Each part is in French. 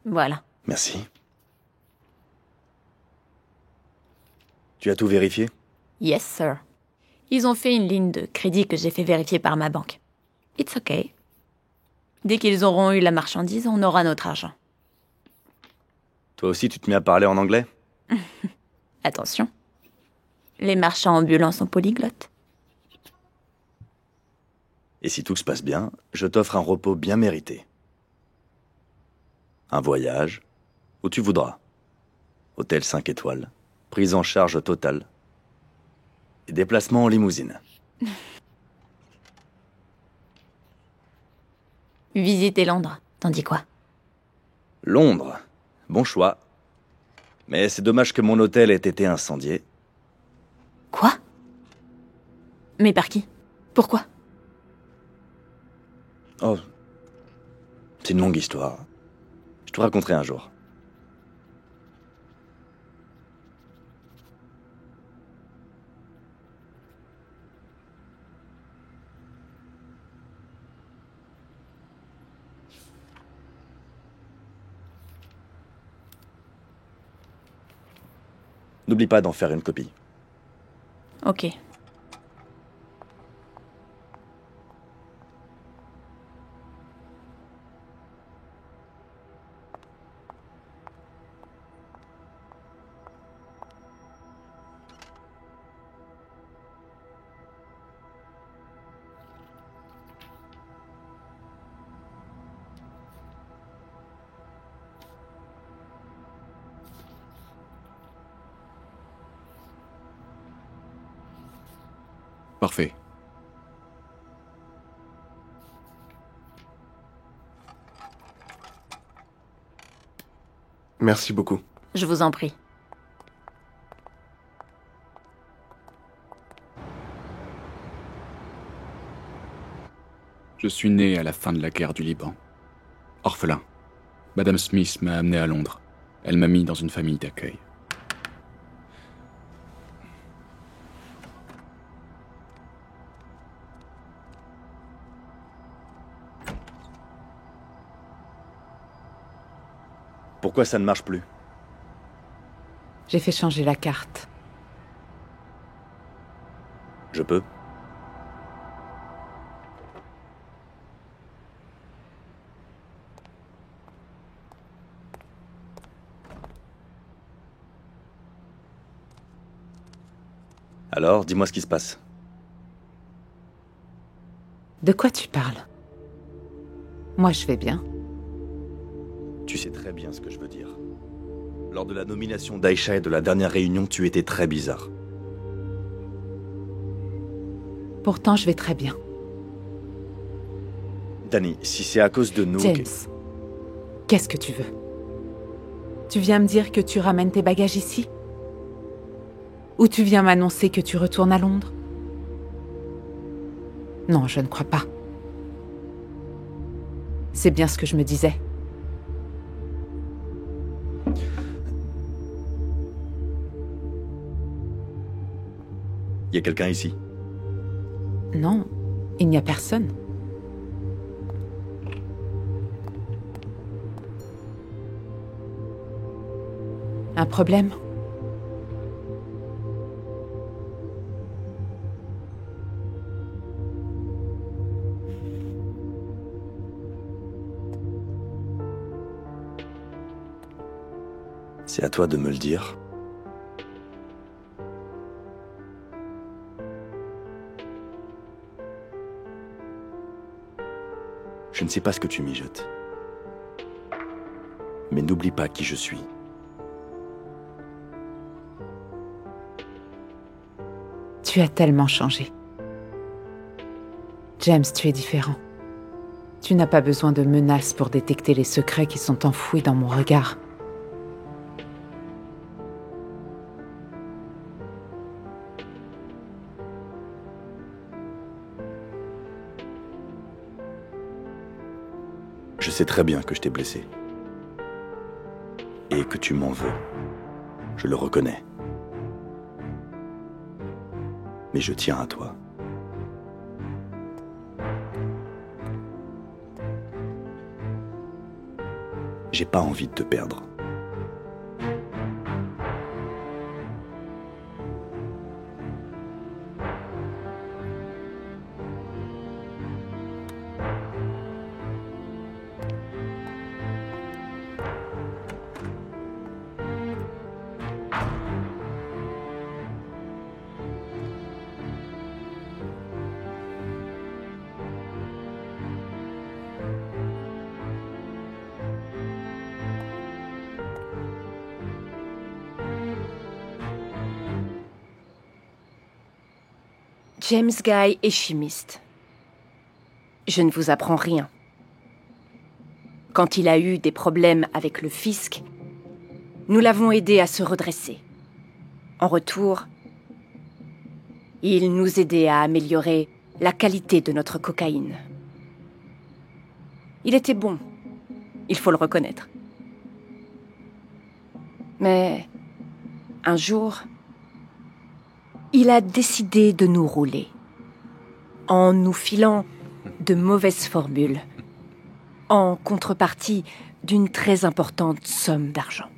Voilà. Merci. Tu as tout vérifié? Yes, sir. Ils ont fait une ligne de crédit que j'ai fait vérifier par ma banque. It's okay. Dès qu'ils auront eu la marchandise, on aura notre argent. Toi aussi, tu te mets à parler en anglais? Attention. Les marchands ambulants sont polyglottes. Et si tout se passe bien, je t'offre un repos bien mérité. Un voyage, où tu voudras. Hôtel 5 étoiles, prise en charge totale. Et déplacement en limousine. Visiter Londres, t'en dis quoi? Londres, bon choix. Mais c'est dommage que mon hôtel ait été incendié. Quoi? Mais par qui? Pourquoi? Oh, c'est une longue histoire. Je te raconterai un jour. N'oublie pas d'en faire une copie. Ok. Parfait. Merci beaucoup. Je vous en prie. Je suis né à la fin de la guerre du Liban. Orphelin. Madame Smith m'a amené à Londres. Elle m'a mis dans une famille d'accueil. Pourquoi ça ne marche plus? J'ai fait changer la carte. Je peux? Alors, dis-moi ce qui se passe. De quoi tu parles? Moi, je vais bien. Tu sais très bien ce que je veux dire. Lors de la nomination d'Aïcha et de la dernière réunion, tu étais très bizarre. Pourtant, je vais très bien. Danny, si c'est à cause de nous... James, qu'est-ce que tu veux? Tu viens me dire que tu ramènes tes bagages ici? Ou tu viens m'annoncer que tu retournes à Londres? Non, je ne crois pas. C'est bien ce que je me disais. Y a quelqu'un ici? Non, il n'y a personne. Un problème? C'est à toi de me le dire. Je ne sais pas ce que tu mijotes. Mais n'oublie pas qui je suis. Tu as tellement changé. James, tu es différent. Tu n'as pas besoin de menaces pour détecter les secrets qui sont enfouis dans mon regard. Je sais très bien que je t'ai blessé. Et que tu m'en veux. Je le reconnais. Mais je tiens à toi. j'ai pas envie de te perdre. James Guy est chimiste. Je ne vous apprends rien. Quand il a eu des problèmes avec le fisc, nous l'avons aidé à se redresser. En retour, il nous aidait à améliorer la qualité de notre cocaïne. Il était bon, il faut le reconnaître. Mais un jour, il a décidé de nous rouler, en nous filant de mauvaises formules, en contrepartie d'une très importante somme d'argent.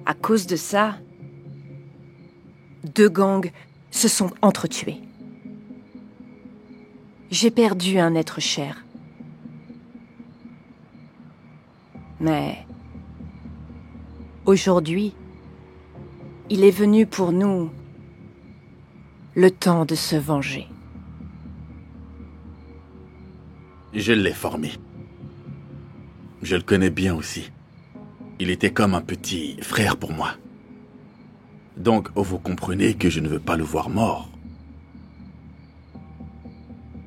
À cause de ça, 2 gangs se sont entretués. J'ai perdu un être cher. Mais aujourd'hui, il est venu pour nous le temps de se venger. Je l'ai formé. Je le connais bien aussi. Il était comme un petit frère pour moi. Donc, vous comprenez que je ne veux pas le voir mort.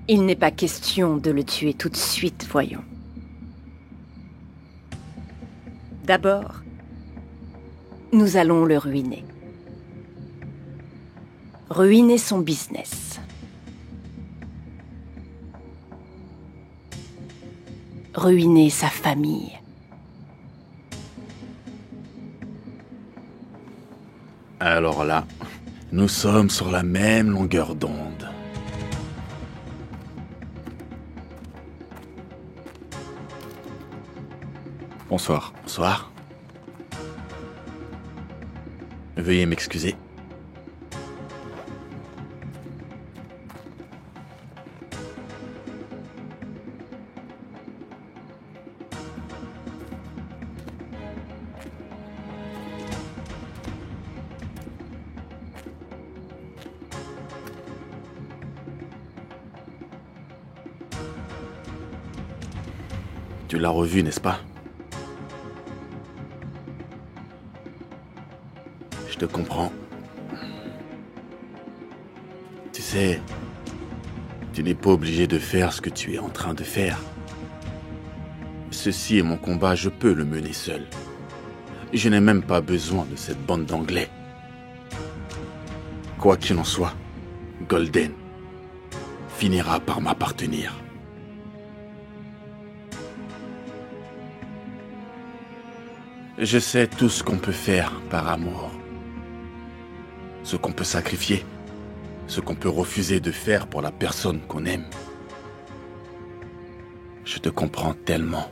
Il n'est pas question de le tuer tout de suite, voyons. D'abord, nous allons le ruiner. Ruiner son business. Ruiner sa famille. Alors là, nous sommes sur la même longueur d'onde. Bonsoir. Bonsoir. Veuillez m'excuser. Tu l'as revu, n'est-ce pas? Je te comprends. Tu sais, tu n'es pas obligé de faire ce que tu es en train de faire. Ceci est mon combat, je peux le mener seul. Je n'ai même pas besoin de cette bande d'Anglais. Quoi qu'il en soit, Golden finira par m'appartenir. Je sais tout ce qu'on peut faire par amour. Ce qu'on peut sacrifier. Ce qu'on peut refuser de faire pour la personne qu'on aime. Je te comprends tellement.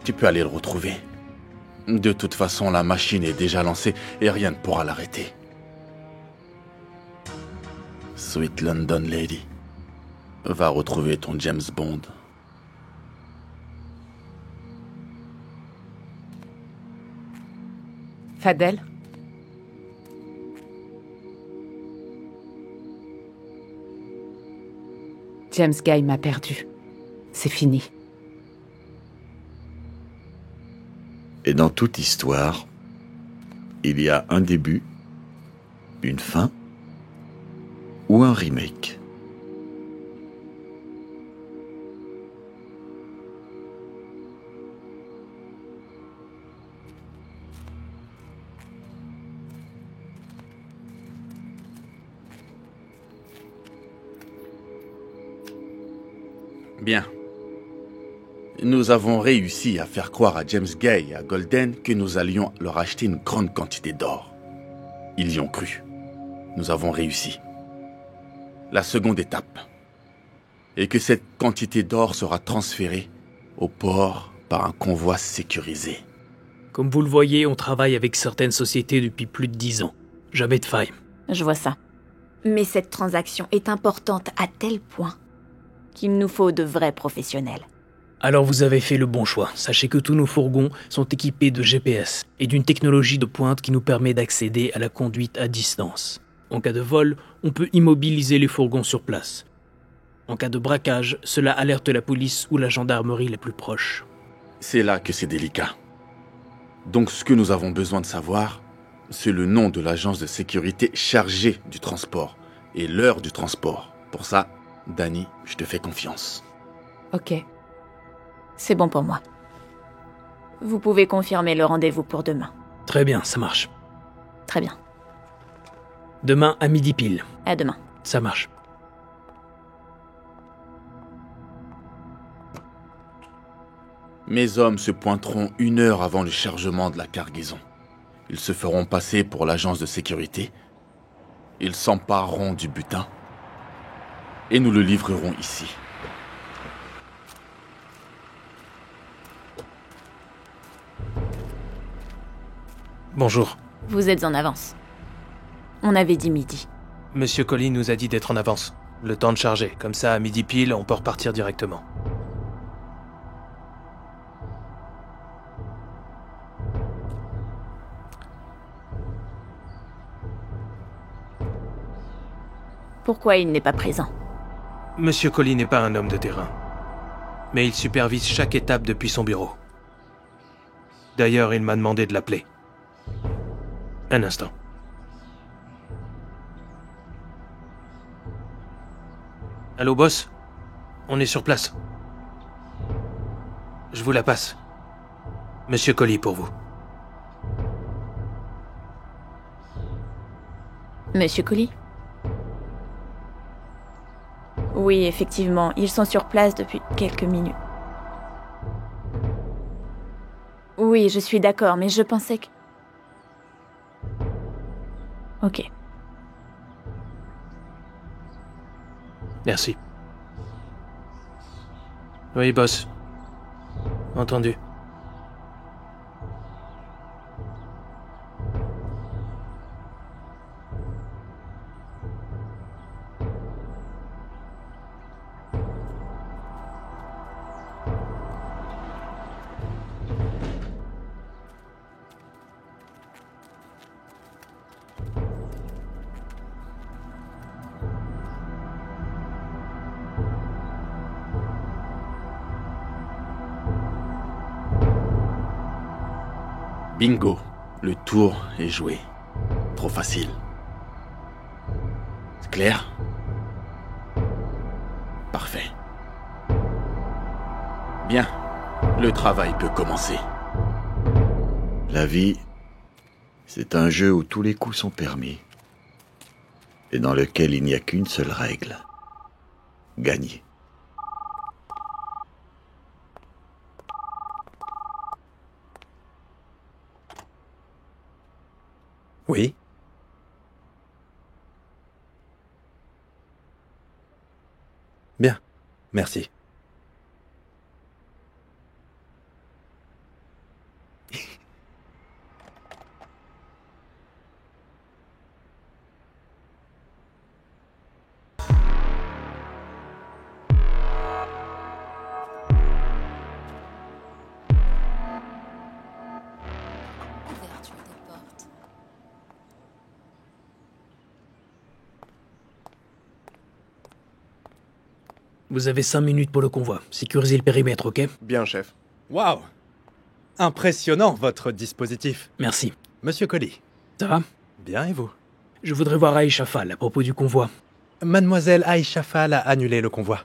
Tu peux aller le retrouver. De toute façon, la machine est déjà lancée et rien ne pourra l'arrêter. Sweet London Lady, va retrouver ton James Bond. Fadel? James Guy m'a perdu. C'est fini. Et dans toute histoire, il y a un début, une fin ou un remake. Bien. Nous avons réussi à faire croire à James Guy et à Golden que nous allions leur acheter une grande quantité d'or. Ils y ont cru. Nous avons réussi. La seconde étape. et que cette quantité d'or sera transférée au port par un convoi sécurisé. Comme vous le voyez, on travaille avec certaines sociétés depuis plus de 10 ans. Jamais de faille. Je vois ça. Mais cette transaction est importante à tel point qu'il nous faut de vrais professionnels. Alors vous avez fait le bon choix. Sachez que tous nos fourgons sont équipés de GPS et d'une technologie de pointe qui nous permet d'accéder à la conduite à distance. En cas de vol, on peut immobiliser les fourgons sur place. En cas de braquage, cela alerte la police ou la gendarmerie la plus proche. C'est là que c'est délicat. Donc ce que nous avons besoin de savoir, c'est le nom de l'agence de sécurité chargée du transport et l'heure du transport. Pour ça, Danny, je te fais confiance. Ok. C'est bon pour moi. Vous pouvez confirmer le rendez-vous pour demain. Très bien, ça marche. Très bien. Demain à midi pile. À demain. Ça marche. Mes hommes se pointeront 1 heure avant le chargement de la cargaison. Ils se feront passer pour l'agence de sécurité. Ils s'empareront du butin. Et nous le livrerons ici. Bonjour. Vous êtes en avance. On avait dit midi. Monsieur Colli nous a dit d'être en avance. Le temps de charger. Comme ça, à midi pile, on peut repartir directement. Pourquoi il n'est pas présent? Monsieur Colli n'est pas un homme de terrain. Mais il supervise chaque étape depuis son bureau. D'ailleurs, il m'a demandé de l'appeler. Un instant. Allô, boss? On est sur place. Je vous la passe. Monsieur Colli pour vous. Monsieur Colli? Oui, effectivement, ils sont sur place depuis quelques minutes. Oui, je suis d'accord, mais je pensais que... Ok. Merci. Oui, boss. Entendu. Bingo, le tour est joué. Trop facile. C'est clair? Parfait. Bien, le travail peut commencer. La vie, c'est un jeu où tous les coups sont permis et dans lequel il n'y a qu'une seule règle. Gagner. Oui. Bien, merci. Vous avez 5 minutes pour le convoi. Sécurisez le périmètre, ok? Bien, chef. Waouh! Impressionnant, votre dispositif. Merci. Monsieur Colli. Ça va? Bien, et vous? Je voudrais voir Aïcha Fall à propos du convoi. Mademoiselle Aïcha Fall a annulé le convoi.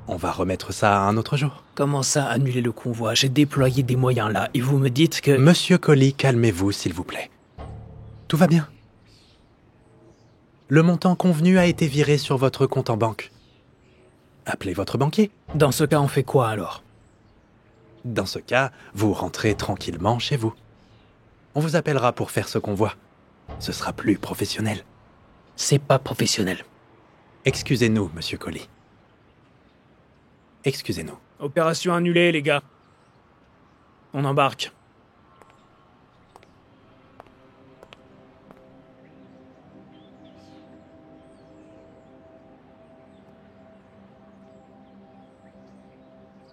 On va remettre ça un autre jour. Comment ça, annuler le convoi? J'ai déployé des moyens là, et vous me dites que... Monsieur Colli, calmez-vous, s'il vous plaît. Tout va bien. Le montant convenu a été viré sur votre compte en banque. Appelez votre banquier. Dans ce cas, on fait quoi alors? Dans ce cas, vous rentrez tranquillement chez vous. On vous appellera pour faire ce convoi. Ce sera plus professionnel. C'est pas professionnel. Excusez-nous, monsieur Colli. Excusez-nous. Opération annulée, les gars. On embarque.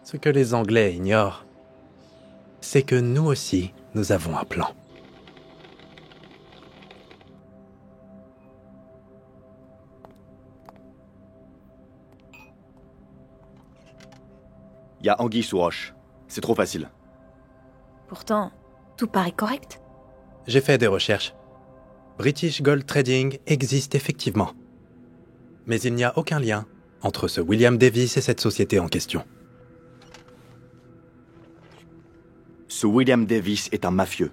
Ce que les Anglais ignorent, c'est que nous aussi, nous avons un plan. Y a anguille sous roche. C'est trop facile. Pourtant, tout paraît correct. J'ai fait des recherches. British Gold Trading existe effectivement. Mais il n'y a aucun lien entre ce William Davis et cette société en question. Ce William Davis est un mafieux.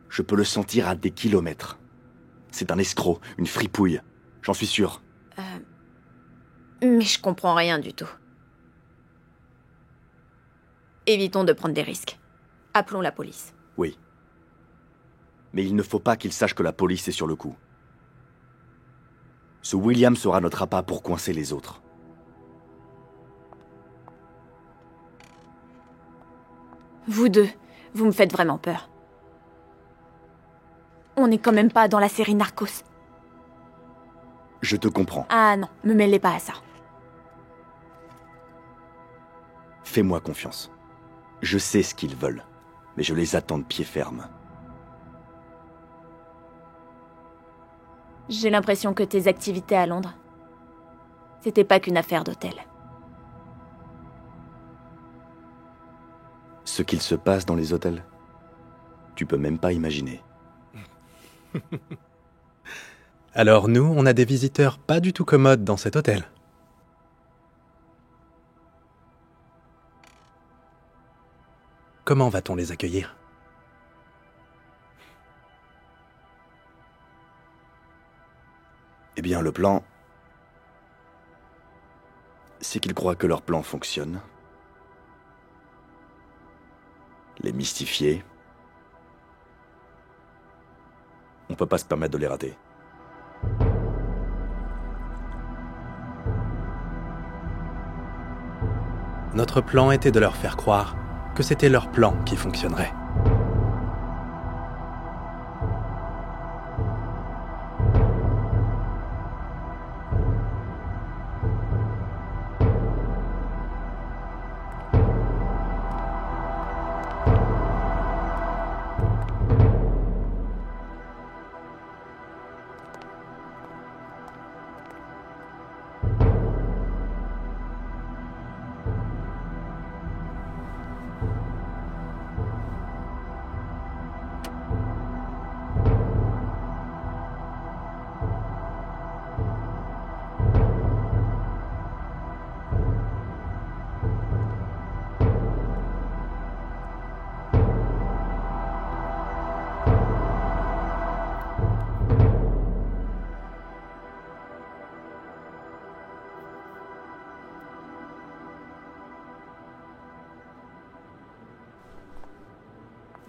Je peux le sentir à des kilomètres. C'est un escroc, une fripouille. J'en suis sûr. Mais je comprends rien du tout. Évitons de prendre des risques. Appelons la police. Oui. Mais il ne faut pas qu'il sache que la police est sur le coup. Ce William sera notre appât pour coincer les autres. Vous deux, vous me faites vraiment peur. On n'est quand même pas dans la série Narcos. Je te comprends. Ah non, me mêlez pas à ça. Fais-moi confiance. Je sais ce qu'ils veulent, mais je les attends de pied ferme. J'ai l'impression que tes activités à Londres, c'était pas qu'une affaire d'hôtel. Ce qu'il se passe dans les hôtels, tu peux même pas imaginer. Alors nous, on a des visiteurs pas du tout commodes dans cet hôtel. Comment va-t-on les accueillir ? Eh bien, le plan, c'est qu'ils croient que leur plan fonctionne. Les mystifier. On peut pas se permettre de les rater. Notre plan était de leur faire croire que c'était leur plan qui fonctionnerait.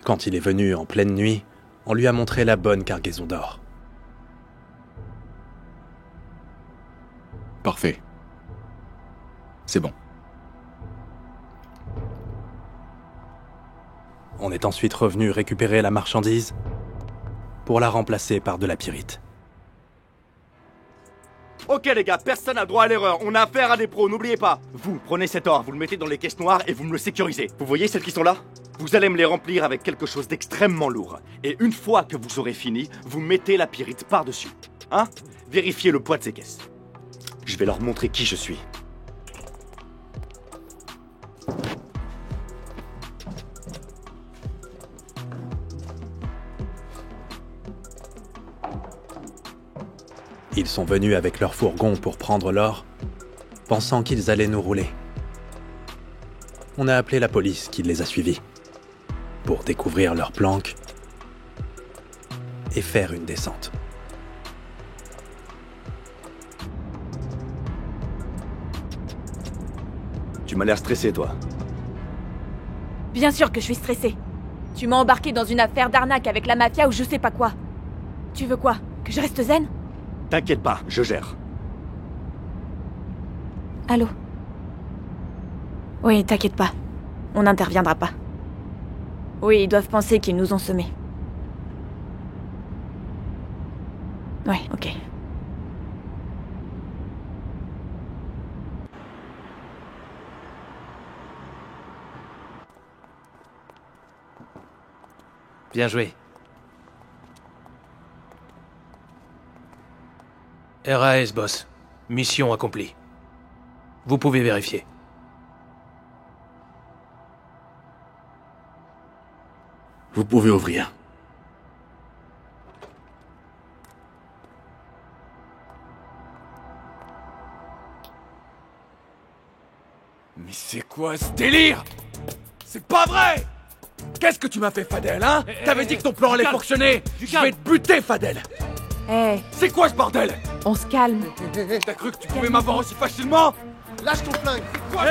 Quand il est venu en pleine nuit, on lui a montré la bonne cargaison d'or. Parfait. C'est bon. On est ensuite revenu récupérer la marchandise pour la remplacer par de la pyrite. Ok les gars, personne n'a droit à l'erreur. On a affaire à des pros, n'oubliez pas. Vous prenez cet or, vous le mettez dans les caisses noires et vous me le sécurisez. Vous voyez celles qui sont là ? Vous allez me les remplir avec quelque chose d'extrêmement lourd. Et une fois que vous aurez fini, vous mettez la pyrite par-dessus. Hein ? Vérifiez le poids de ces caisses. Je vais leur montrer qui je suis. Ils sont venus avec leur fourgon pour prendre l'or, pensant qu'ils allaient nous rouler. On a appelé la police qui les a suivis, pour découvrir leur planque et faire une descente. Tu m'as l'air stressé, toi. Bien sûr que je suis stressée. Tu m'as embarqué dans une affaire d'arnaque avec la mafia ou je sais pas quoi. Tu veux quoi ? Que je reste zen ? T'inquiète pas, je gère. Allô ? Oui, t'inquiète pas. On n'interviendra pas. Oui, ils doivent penser qu'ils nous ont semés. Ouais, ok. Bien joué. RAS, boss. Mission accomplie. Vous pouvez vérifier. Vous pouvez ouvrir. Mais c'est quoi ce délire? C'est pas vrai! Qu'est-ce que tu m'as fait, Fadel, hein? T'avais dit que ton plan allait fonctionner! Je vais te buter, Fadel! Hé, C'est quoi ce bordel? on se calme. T'as cru que tu pouvais m'avoir aussi facilement? Lâche ton flingue.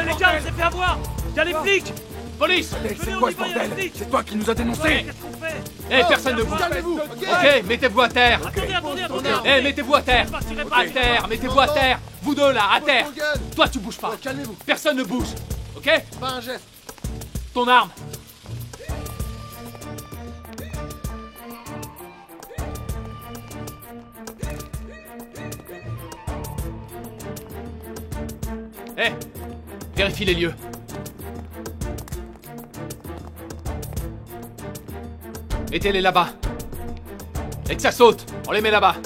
Les gars, on s'est fait avoir! Y'a les flics! Police! Fadel, c'est quoi ce bordel? C'est toi qui nous as dénoncés! Eh, personne ne bouge! Calmez-vous, Ok, mettez-vous à terre! Attendez! Eh, mettez-vous à terre! À terre, mettez-vous à terre! Vous deux là, à terre! Hogan. Toi, tu bouges pas! Calmez-vous, Personne ne bouge! Ok? pas un geste. Ton arme! Eh! Vérifie les lieux. Mettez-les là-bas. Et que ça saute, on les met là-bas.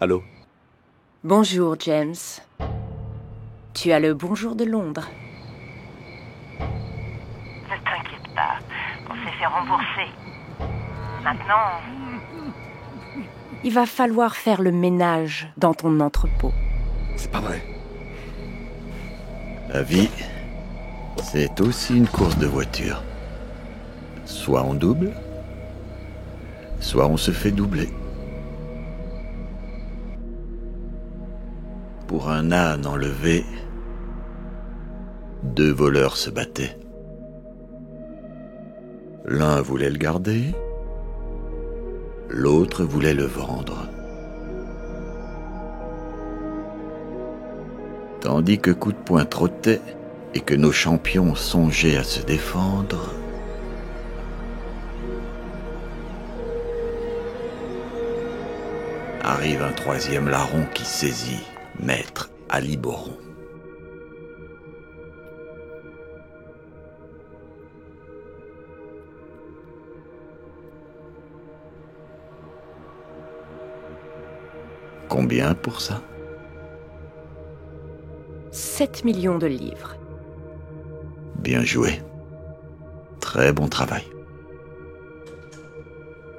Allô? Bonjour, James. Tu as le bonjour de Londres. Ne t'inquiète pas, on s'est fait rembourser. Maintenant, Il va falloir faire le ménage dans ton entrepôt. C'est pas vrai. La vie, c'est aussi une course de voiture. Soit on double, soit on se fait doubler. Pour un âne enlevé, 2 voleurs se battaient. L'un voulait le garder, l'autre voulait le vendre. Tandis que coup de poing trottait et que nos champions songeaient à se défendre, arrive un 3e larron qui saisit Maître Aliboron. Combien pour ça? 7 millions de livres. Bien joué. Très bon travail.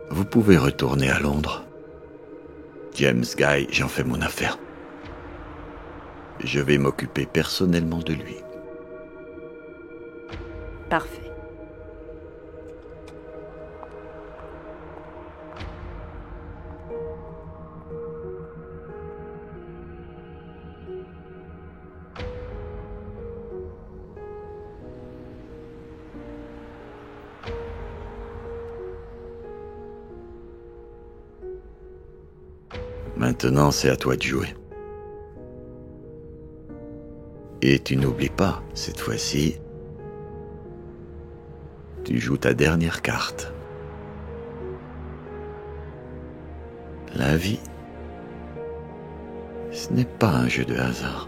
Vous pouvez retourner à Londres. James Guy, j'en fais mon affaire. Je vais m'occuper personnellement de lui. Parfait. Maintenant, c'est à toi de jouer. Et tu n'oublies pas, cette fois-ci, tu joues ta dernière carte. La vie, ce n'est pas un jeu de hasard.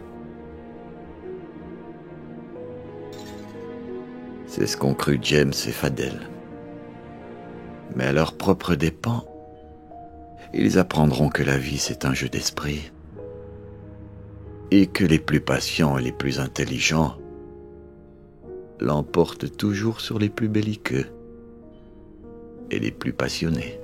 C'est ce qu'ont cru James et Fadel. Mais à leurs propres dépens, ils apprendront que la vie, c'est un jeu d'esprit. Et que les plus patients et les plus intelligents l'emportent toujours sur les plus belliqueux. et les plus passionnés.